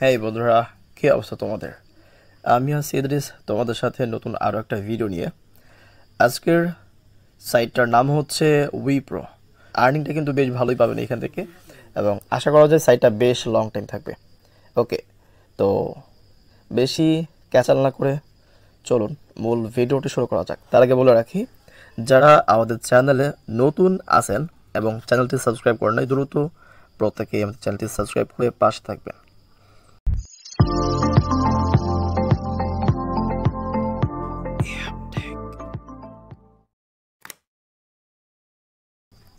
হ্যাঁ বন্ধুরা, কী অবস্থা তোমাদের? আমি আছি ইদ্রিস, তোমাদের সাথে নতুন আরও একটা ভিডিও নিয়ে। আজকের সাইটটার নাম হচ্ছে উইপ্রো। আর্নিংটা কিন্তু বেশ ভালোই পাবেন এখান থেকে, এবং আশা করা যায় সাইটটা বেশ লং টাইম থাকবে। ওকে, তো বেশি ক্যাচাল না করে চলুন মূল ভিডিওটি শুরু করা যাক। তার আগে বলে রাখি, যারা আমাদের চ্যানেলে নতুন আছেন এবং চ্যানেলটি সাবস্ক্রাইব করেন নাই, দ্রুত প্রত্যেকেই আমাদের চ্যানেলটি সাবস্ক্রাইব করে পাশে থাকবেন।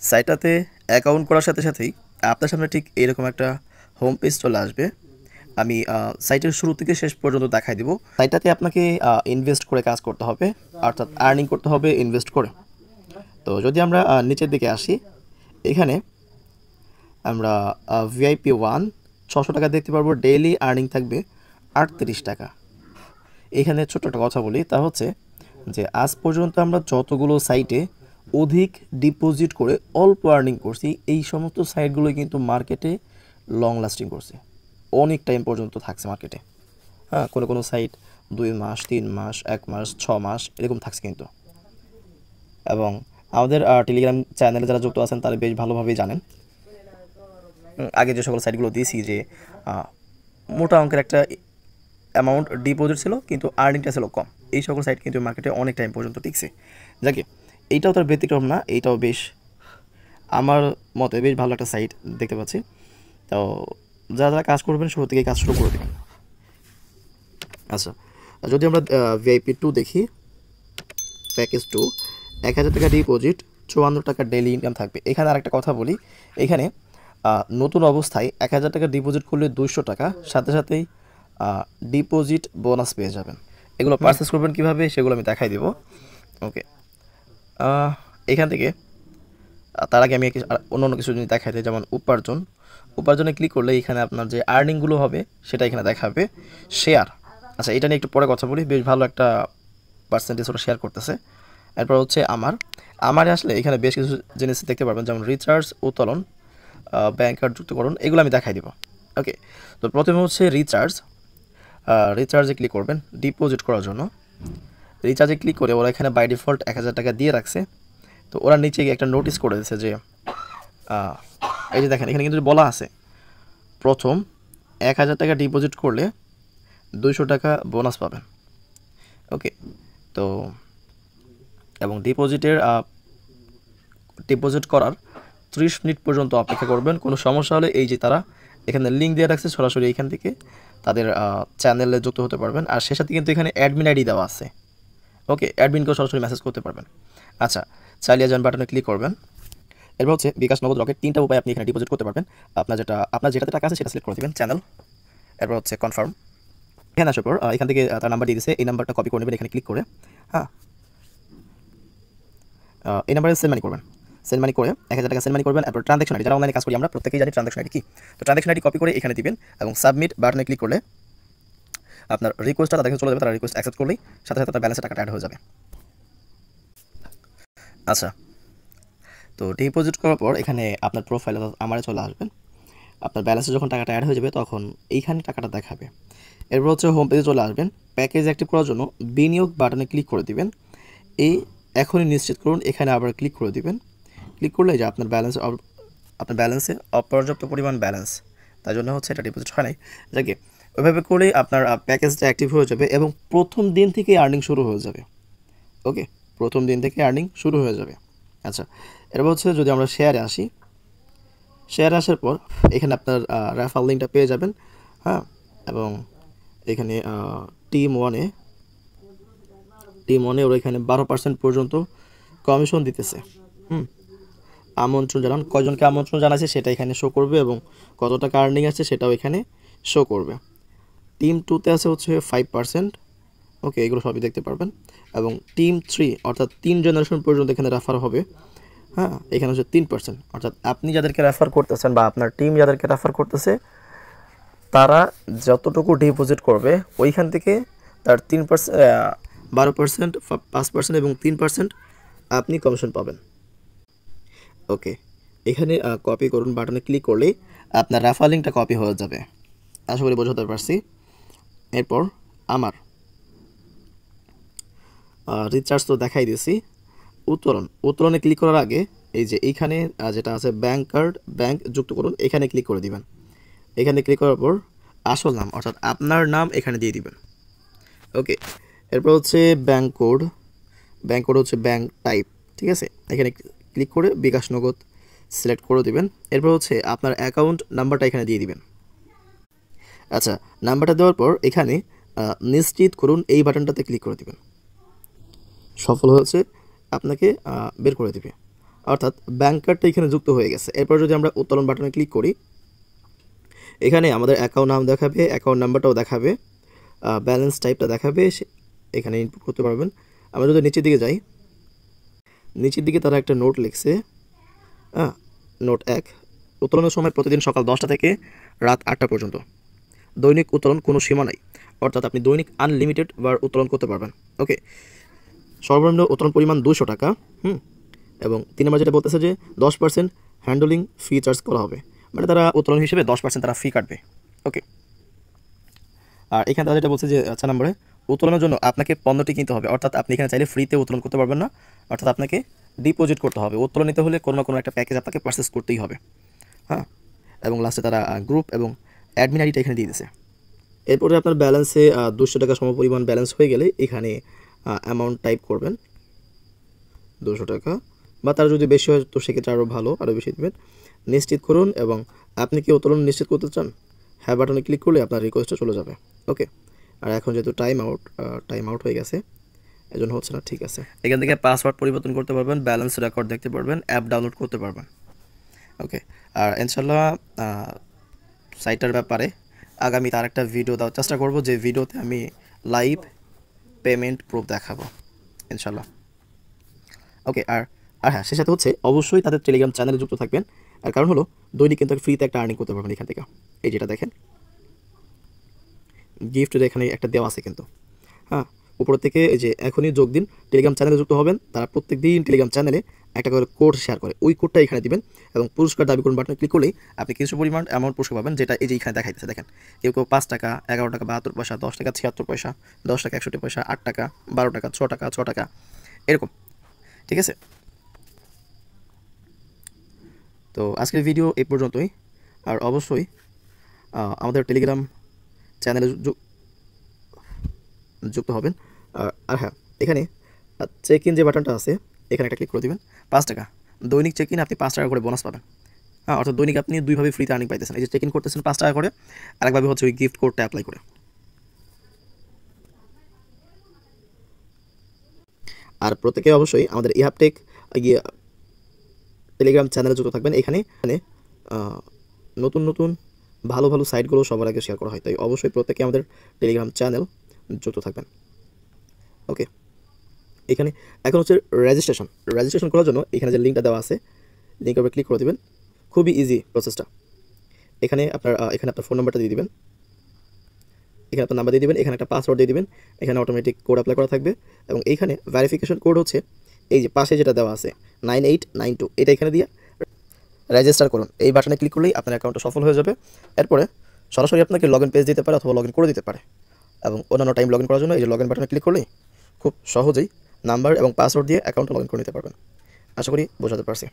সাইটটাতে অ্যাকাউন্ট করার সাথে সাথেই আপনার সামনে ঠিক এরকম একটা হোম পেজ চলে আসবে। আমি সাইটের শুরু থেকে শেষ পর্যন্ত দেখাই দিব। সাইটটাতে আপনাকে ইনভেস্ট করে কাজ করতে হবে, অর্থাৎ আর্নিং করতে হবে ইনভেস্ট করে। তো যদি আমরা নিচের দিকে আসি, এখানে আমরা ভিআইপি 1 600 টাকা দেখতে পারবো। ডেইলি আর্নিং থাকবে 38 টাকা। এখানে ছোট্ট একটা কথা বলি, তা হচ্ছে যে আজ পর্যন্ত আমরা যতগুলো সাইটে অধিক ডিপোজিট করে অল্প আর্নিং করছি, এই সমস্ত সাইটগুলো কিন্তু মার্কেটে লং লাস্টিং করছে, অনেক টাইম পর্যন্ত থাকছে মার্কেটে। হ্যাঁ, কোনো কোনো সাইট 2 মাস, 3 মাস, 1 মাস, 6 মাস এরকম থাকছে কিন্তু। এবং আমাদের টেলিগ্রাম চ্যানেলে যারা যুক্ত আছেন তারা বেশ ভালোভাবেই জানেন, আগে যে সকল সাইটগুলো দিয়েছি যে মোটা অঙ্কের একটা অ্যামাউন্ট ডিপোজিট ছিল কিন্তু আর্নিংটা ছিল কম। এই সকল সাইট কিন্তু মার্কেটে অনেক টাইম পর্যন্ত টিকছে। যাকে এইটাও তার ব্যতিক্রম না, এইটাও বেশ আমার মতে বেশ ভালো একটা সাইট দেখতে পাচ্ছি। তো যারা যারা কাজ করবেন শুরু থেকে কাজ শুরু করে দেবেন। আচ্ছা, যদি আমরা ভিআইপি 2 দেখি, প্যাকেজ 2 1000 টাকা ডিপোজিট, 54 টাকা ডেইলি ইনকাম থাকবে। এখানে আরেকটা কথা বলি, এখানে নতুন অবস্থায় 1000 টাকা ডিপোজিট করলে 200 টাকা সাথে সাথেই ডিপোজিট বোনাস পেয়ে যাবেন। এগুলো পারচেস করবেন কীভাবে সেগুলো আমি দেখাই দেব। ওকে, এখান থেকে তার আগে আমি অন্য কিছু জিনিস দেখাই দিই, যেমন উপার্জনে ক্লিক করলে এখানে আপনার যে আর্নিংগুলো হবে সেটা এখানে দেখাবে। শেয়ার, আচ্ছা এটা নিয়ে একটু পরে কথা বলি, বেশ ভালো একটা পার্সেন্টেজ ওটা শেয়ার করতেছে। এরপর হচ্ছে আমারে আসলে এখানে বেশ কিছু জিনিস দেখতে পারবেন, যেমন রিচার্জ, উত্তোলন, ব্যাংক কার্ড যুক্তকরণ, এগুলো আমি দেখাই দিব। ওকে, তো প্রথমে হচ্ছে রিচার্জে ক্লিক করবেন ডিপোজিট করার জন্য। রিচার্জে ক্লিক করে ওরা এখানে বাই ডিফল্ট 1000 টাকা দিয়ে রাখছে। তো ওরা নিচে গিয়ে একটা নোটিস করে দিয়েছে যে এই যে দেখেন এখানে কিন্তু বলা আছে প্রথম 1000 টাকা ডিপোজিট করলে 200 টাকা বোনাস পাবেন। ওকে, তো এবং ডিপোজিট করার 30 মিনিট পর্যন্ত অপেক্ষা করবেন। কোনো সমস্যা হলে এই যে তারা এখানে লিঙ্ক দিয়ে রাখছে, সরাসরি এখান থেকে তাদের চ্যানেলে যুক্ত হতে পারবেন। আর সে সাথে কিন্তু এখানে অ্যাডমিন আইডি দেওয়া আছে। ওকে, অ্যাডমিনকেও সরাসরি মেসেজ করতে পারবেন। আচ্ছা, চালিয়ে যান বাটনে ক্লিক করবেন। এরপর হচ্ছে বিকাশ, নগদ, রকেট, 3টা উপায় আপনি এখানে ডিপোজিট করতে পারবেন। আপনার যেটাতে টাকা আছে সেটা সিলেক্ট করে দেবেন, চ্যানেল। এরপর হচ্ছে কনফার্ম। এখানে আসার পর এখান থেকে তার নাম্বার দিয়ে দিয়েছে, এই নাম্বারটা কপি করে নেবেন এখানে ক্লিক করে। হ্যাঁ, এই নাম্বারে সেন্ড মানি করবেন। সেন্ড মানি করে 1000 টাকা সেন্ড মানি করবেন। এরপর ট্রানজাকশন আইডি, যারা অনলাইনে কাজ করি আমরা প্রত্যেকেই জানি ট্রানজাকশন আইডি কি। তো ট্রানজাকশন আইডি কপি করে এখানে দিবেন এবং সাবমিট বাটনে ক্লিক করলে আপনার রিকোয়েস্টটা তাদের কাছে চলে যাবে। তারা রিকোয়েস্ট অ্যাকসেপ্ট করলেই সাথে সাথে তার ব্যালেন্সে টাকাটা অ্যাড হয়ে যাবে। আচ্ছা, তো ডিপোজিট করার পর এখানে আপনার প্রোফাইল অর্থাৎ আমারে চলে আসবেন। আপনার ব্যালেন্সে যখন টাকাটা অ্যাড হয়ে যাবে তখন এইখানে টাকাটা দেখাবে। এরপর হচ্ছে হোম পেজে চলে আসবেন। প্যাকেজ অ্যাক্টিভ করার জন্য বিনিয়োগ বাটনে ক্লিক করে দিবেন। এখনই নিশ্চিত করুন, এখানে আবার ক্লিক করে দিবেন। ক্লিক করলে যে আপনার ব্যালেন্সে অপর্যাপ্ত পরিমাণ ব্যালেন্স, তাই জন্য হচ্ছে এটা ডিপোজিট হয় নাই। যাকে ওইভাবে করলেই আপনার প্যাকেজটা অ্যাক্টিভ হয়ে যাবে এবং প্রথম দিন থেকে আর্নিং শুরু হয়ে যাবে। ওকে, প্রথম দিন থেকে আর্নিং শুরু হয়ে যাবে। আচ্ছা, এরপর হচ্ছে যদি আমরা শেয়ারে আসি, শেয়ারে আসার পর এখানে আপনার রেফার লিঙ্কটা পেয়ে যাবেন। হ্যাঁ, এবং এখানে টিম ওয়ানে ওরা এখানে 12% পর্যন্ত কমিশন দিতেছে। আমন্ত্রণ জানান, কয়জনকে আমন্ত্রণ জানাচ্ছে সেটা এখানে শো করবে এবং কত টাকা আর্নিং আছে সেটাও এখানে শো করবে। টিম 2তে আছে হচ্ছে 5%। ওকে, এগুলো সবই দেখতে পারবেন। এবং টিম 3 অর্থাৎ 3 জেনারেশন পর্যন্ত এখানে রেফার হবে। হ্যাঁ, এখানে হচ্ছে 3%, অর্থাৎ আপনি যাদেরকে রেফার করতেছেন বা আপনার টিম যাদেরকে রেফার করতেছে তারা যতটুকু ডিপোজিট করবে ওইখান থেকে তার 3%, 12%, 5% এবং 3% আপনি কমিশন পাবেন। ওকে, এখানে কপি করুন বাটনে ক্লিক করলেই আপনার রেফার লিঙ্কটা কপি হয়ে যাবে। আশা করি বোঝাতে পারছি। এরপর আমার রিচার্জ তো দেখাই দিয়েছি। উত্তোলনে ক্লিক করার আগে এই যে এইখানে যেটা আছে ব্যাংক কার্ড, ব্যাংক যুক্ত করুন, এখানে ক্লিক করে দিবেন। এখানে ক্লিক করার পর আসল নাম অর্থাৎ আপনার নাম এখানে দিয়ে দিবেন। ওকে, এরপর হচ্ছে ব্যাংক কোড হচ্ছে ব্যাংক টাইপ, ঠিক আছে। এখানে ক্লিক করে বিকাশ নগদ সিলেক্ট করে দিবেন। এরপর হচ্ছে আপনার অ্যাকাউন্ট নাম্বারটা এখানে দিয়ে দিবেন। আচ্ছা, নাম্বারটা দেওয়ার পর এখানে নিশ্চিত করুন এই বাটনটাতে ক্লিক করে দিবেন। সফল হয়েছে, আপনাকে বের করে দিবে, অর্থাৎ ব্যাংক কার্ডটা এখানে যুক্ত হয়ে গেছে। এরপর যদি আমরা উত্তোলন বাটনে ক্লিক করি, এখানে আমাদের অ্যাকাউন্ট নাম দেখাবে, অ্যাকাউন্ট নাম্বারটাও দেখাবে, ব্যালেন্স টাইপটা দেখাবে, এখানে ইনপুট করতে পারবেন। আমরা যদি নিচের দিকে যাই, নিচের দিকে তারা একটা নোট লিখছে, নোট 1, উত্তোলনের সময় প্রতিদিন সকাল 10টা থেকে রাত 8টা পর্যন্ত। দৈনিক উত্তোলন কোনো সীমা নাই, অর্থাৎ আপনি দৈনিক আনলিমিটেড বার উত্তোলন করতে পারবেন। ওকে, সর্বনিম্ন উত্তোলন পরিমাণ 200 টাকা। এবং 3 নম্বর যেটা বলতেছে যে 10% হ্যান্ডলিং ফি চার্জ করা হবে, মানে তারা উত্তোলন হিসেবে 10% তারা ফি কাটবে। ওকে, আর এখানে তারা যেটা বলছে যে 4 নম্বরে উত্তোলনের জন্য আপনাকে পণ্যটি কিনতে হবে, অর্থাৎ আপনি এখানে চাইলে ফ্রিতে উত্তোলন করতে পারবেন না, অর্থাৎ আপনাকে ডিপোজিট করতে হবে। উত্তোলন নিতে হলে কোনো না কোনো একটা প্যাকেজ আপনাকে পারচেস করতেই হবে। হ্যাঁ, এবং লাস্টে তারা গ্রুপ এবং অ্যাডমিন আইডিটা এখানে দিয়ে দিয়েছে। এরপরে আপনার ব্যালেন্সে 200 টাকা সমপরিমাণ ব্যালেন্স হয়ে গেলে এখানে অ্যামাউন্ট টাইপ করবেন 200 টাকা, বা তার যদি বেশি হয় তো সেক্ষেত্রে আরও ভালো, আরও বেশি দেবেন। নিশ্চিত করুন, এবং আপনি কি উত্তোলন নিশ্চিত করতে চান, হ্যাঁ বাটনে ক্লিক করলে আপনার রিকোয়েস্টটা চলে যাবে। ওকে, আর এখন যেহেতু টাইম আউট হয়ে গেছে, এজন্য হচ্ছে না। ঠিক আছে, এখান থেকে পাসওয়ার্ড পরিবর্তন করতে পারবেন, ব্যালেন্স রেকর্ড দেখতে পারবেন, অ্যাপ ডাউনলোড করতে পারবেন। ওকে, আর ইনশাল্লাহ সাইটটার ব্যাপারে আগামীতে আরেকটা ভিডিও দেওয়ার চেষ্টা করব, যে ভিডিওতে আমি লাইভ পেমেন্ট প্রুফ দেখাবো ইনশাল্লাহ। ওকে, আর হ্যাঁ, সে সাথে হচ্ছে অবশ্যই তাদের টেলিগ্রাম চ্যানেলে যুক্ত থাকবেন। আর কারণ হলো দৈনিক কিন্তু ফ্রিতে একটা আর্নিং করতে পারবেন এখান থেকে। এই যেটা দেখেন গিফট এখানে একটা দেওয়া আছে কিন্তু, হ্যাঁ, উপর থেকে এই যে এখনই যোগ দিন, টেলিগ্রাম চ্যানেলে যুক্ত হবেন। তারা প্রত্যেক দিন টেলিগ্রাম চ্যানেলে একটা করে কোড শেয়ার করে, ওই কোডটা এখানে দিবেন এবং পুরস্কার দাবি করুন বাটনে ক্লিক করলেই আপনি কিছু পরিমাণ অ্যামাউন্ট পুরস্কার পাবেন, যেটা এই যে এখানে দেখাইতেছে। দেখেন, কেউ 5 টাকা, 11 টাকা 72 পয়সা, 10 টাকা 76 পয়সা, 10 টাকা 61 পয়সা, 8 টাকা, 12 টাকা, 6 টাকা 6 টাকা, এরকম। ঠিক আছে, তো আজকের ভিডিও এই পর্যন্তই। আর অবশ্যই আমাদের টেলিগ্রাম চ্যানেলে যুক্ত হবেন। আর হ্যাঁ, এখানে চেক ইন যে বাটনটা আছে এখানে একটা ক্লিক করে দেবেন। 5 টাকা দৈনিক চেক ইন, আপনি 5 টাকা করে বোনাস পাবেন। হ্যাঁ, অর্থাৎ দৈনিক আপনি দুইভাবে ফ্রিতে আর্নিং পাইতেছেন। এই যে চেক ইন করতেছেন 5 টাকা করে, আরেকভাবে হচ্ছে ওই গিফট কোডটা অ্যাপ্লাই করে। আর প্রত্যেকে অবশ্যই আমাদের ইহাবটেক টেলিগ্রাম চ্যানেলে যুক্ত থাকবেন। এখানে নতুন নতুন ভালো ভালো সাইটগুলো সবার আগে শেয়ার করা হয়, তাই অবশ্যই প্রত্যেকে আমাদের টেলিগ্রাম চ্যানেল যুক্ত থাকবেন। ওকে, এখানে এখন হচ্ছে রেজিস্ট্রেশন করার জন্য এখানে যে লিঙ্কটা দেওয়া আছে, লিঙ্কের উপর ক্লিক করে দেবেন। খুবই ইজি প্রসেসটা। এখানে আপনার ফোন নাম্বারটা দিয়ে দিবেন, এখানে আপনার নাম্বার দিয়ে দিবেন, এখানে একটা পাসওয়ার্ড দিয়ে দিবেন, এখানে অটোমেটিক কোড অ্যাপ্লাই করা থাকবে, এবং এইখানে ভেরিফিকেশন কোড হচ্ছে এই যে পাশে যেটা দেওয়া আছে 9892, এটা এখানে দিয়ে রেজিস্টার করুন। এই বাটনে ক্লিক করলেই আপনার অ্যাকাউন্টটা সফল হয়ে যাবে। এরপরে সরাসরি আপনাকে লগ ইন পেজ দিতে পারে অথবা লগ ইন করে দিতে পারে, এবং অন্যান্য টাইম লগ ইন করার জন্য এই যে লগ ইন বাটনে ক্লিক করলেই খুব সহজেই নাম্বার এবং পাসওয়ার্ড দিয়ে অ্যাকাউন্টে লগ ইন করে নিতে পারবেন। আশা করি বোঝাতে পারছি।